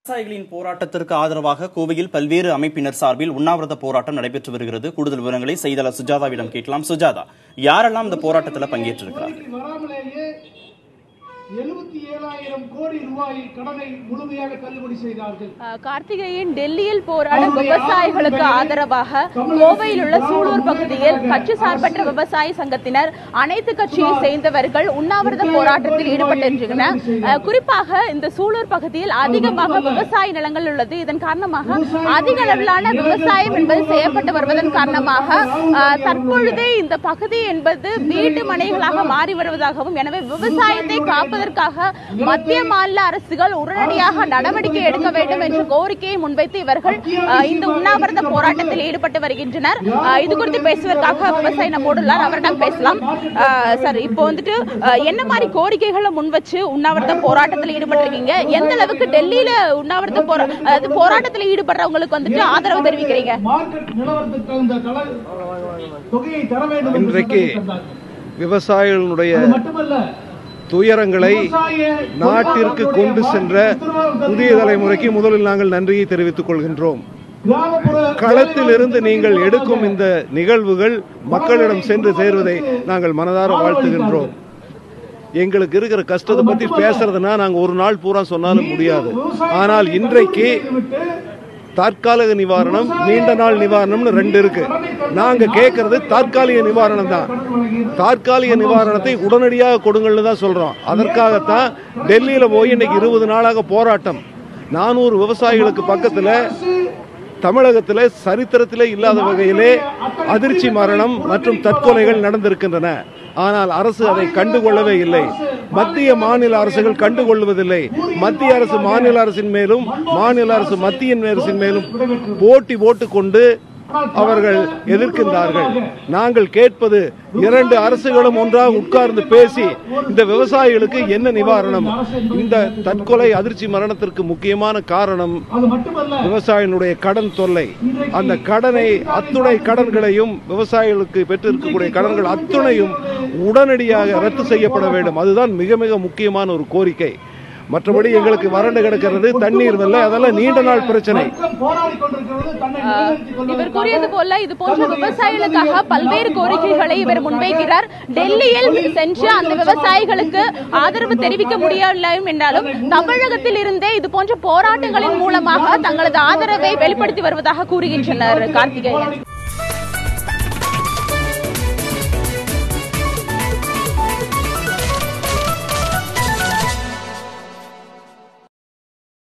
விவசாயிகளின் போராட்டத்திற்கு ஆதரவாக கோவையில் பல்வேறு அமைப்பினர் சார்பில் உண்ணாவிரத போராட்டம் நடைபெற்று வருகிறது. கூடுதல் விவரங்களை செய்தியாளர் சுஜாதாவிடம் கேட்கலாம். சுஜாதா, யாரெல்லாம் இந்த போராட்டத்தில் பங்கேற்றிருக்கிறார்கள்? 77,000 கோடி ரூபாய் கடனை முழுமையாக தள்ளுபடி செய்தார்கள். கார்த்திகேயன், டெல்லியில் போராடும் விவசாயிகளுக்கு ஆதரவாக கோவையில் உள்ள சூலூர் பகுதியில் கட்சி சார்பற்ற விவசாய சங்கத்தினர் அனைத்து கட்சியை சேர்ந்தவர்கள் உண்ணாவிரத போராட்டத்தில் ஈடுபட்டிருக்கின்றனர். குறிப்பாக இந்த சூலூர் பகுதியில் அதிகமாக விவசாய நிலங்கள் உள்ளது. இதன் காரணமாக அதிக அளவிலான விவசாயம் என்பது செய்யப்பட்டு வருவதன் காரணமாக தற்பொழுதே இந்த பகுதி என்பது வீட்டு மனைகளாக மாறி வருவதாகவும், எனவே விவசாயத்தை காப்பதற்காக மத்திய மாநில அரசுகள் உடனடியாக நடவடிக்கை எடுக்க வேண்டும் என்ற கோரிக்கையை முன்வைத்து இவர்கள் இந்த உண்ணாவிரத போராட்டத்தில் ஈடுபட்டு வருகின்றனர். இது குறித்து பேசுவதற்காக விவசாயி நம்மோடு உள்ளார், அவரிடம் பேசலாம். சார், இப்போ வந்துட்டு என்ன மாதிரி கோரிக்கைகளை முன் வச்சு உண்ணாவிரத போராட்டத்தில் ஈடுபட்டிருக்கீங்க? எந்த அளவுக்கு டெல்லியில உண்ணாவிரத போராட்டத்தில் ஈடுபடுறவங்களுக்கு வந்துட்டு ஆதரவு தெரிவிக்கிறீங்க? இன்றைக்கு விவசாயிகளுடைய துயரங்களை நாட்டிற்கு கொண்டு சென்ற புதிய தலைமுறைக்கு முதலில் நாங்கள் நன்றியை தெரிவித்துக் கொள்கின்றோம். களத்தில் இருந்து நீங்கள் எடுக்கும் இந்த நிகழ்வுகள் மக்களிடம் சென்று சேர்வதை நாங்கள் மனதார வாழ்த்துகின்றோம். எங்களுக்கு இருக்கிற கஷ்டத்தை பத்தி பேசுறதுன்னா நாங்க ஒரு நாள் பூரா சொன்னாலும் முடியாது. ஆனால் இன்றைக்கு தற்காலிக நிவாரணம், நீண்ட நாள் நிவாரணம்னு ரெண்டு இருக்கு. நாங்க கேட்கறது தற்காலிக நிவாரணம் தான். தற்காலிக நிவாரணத்தை உடனடியாக கொடுங்கள்னு தான் சொல்றோம். அதற்காகத்தான் டெல்லியில போய் இன்னைக்கு 20 நாளாக போராட்டம். 400 விவசாயிகளுக்கு பக்கத்துல தமிழகத்தில் சரித்திரத்திலே இல்லாத வகையிலே அதிர்ச்சி மரணம் மற்றும் தற்கொலைகள் நடந்திருக்கின்றன. ஆனால் அரசு அதை கண்டுகொள்ளவே இல்லை. மத்திய மாநில அரசுகள் கண்டுகொள்வதில்லை. மத்திய அரசு மாநில அரசின் மேலும், மாநில அரசு மத்திய அரசின் மேலும் போட்டி போட்டுக்கொண்டு அவர்கள் எதிர்க்கின்றார்கள். நாங்கள் கேட்பது, 2 அரசுகளும் ஒன்றாக உட்கார்ந்து பேசி இந்த விவசாயிகளுக்கு என்ன நிவாரணம்? இந்த தற்கொலை அதிர்ச்சி மரணத்திற்கு முக்கியமான காரணம் விவசாயிகளுடைய கடன் தொல்லை. அந்த கடனை, அத்துணை கடன்களையும், விவசாயிகளுக்கு பெற்றிருக்கக்கூடிய கடன்கள் அத்துணையும் உடனடியாக ரத்து செய்யப்பட வேண்டும். அதுதான் மிக மிக முக்கியமான ஒரு கோரிக்கை. மற்றபடி எங்களுக்கு வறண்டு கிடக்கிறது, தண்ணீர் வரல, அதெல்லாம் நீண்ட நாள் பிரச்சனை. இவர் கூறியது போல இது போன்ற விவசாயிகளுக்காக பல்வேறு கோரிக்கைகளை இவர் முன்வைக்கிறார். டெல்லியில் சென்று அந்த விவசாயிகளுக்கு ஆதரவு தெரிவிக்க முடியவில்லை என்றாலும் தமிழகத்தில் இருந்தே இது போன்ற போராட்டங்களின் மூலமாக தங்களது ஆதரவை வெளிப்படுத்தி வருவதாக கூறுகின்றனர். கார்த்திகேயன்.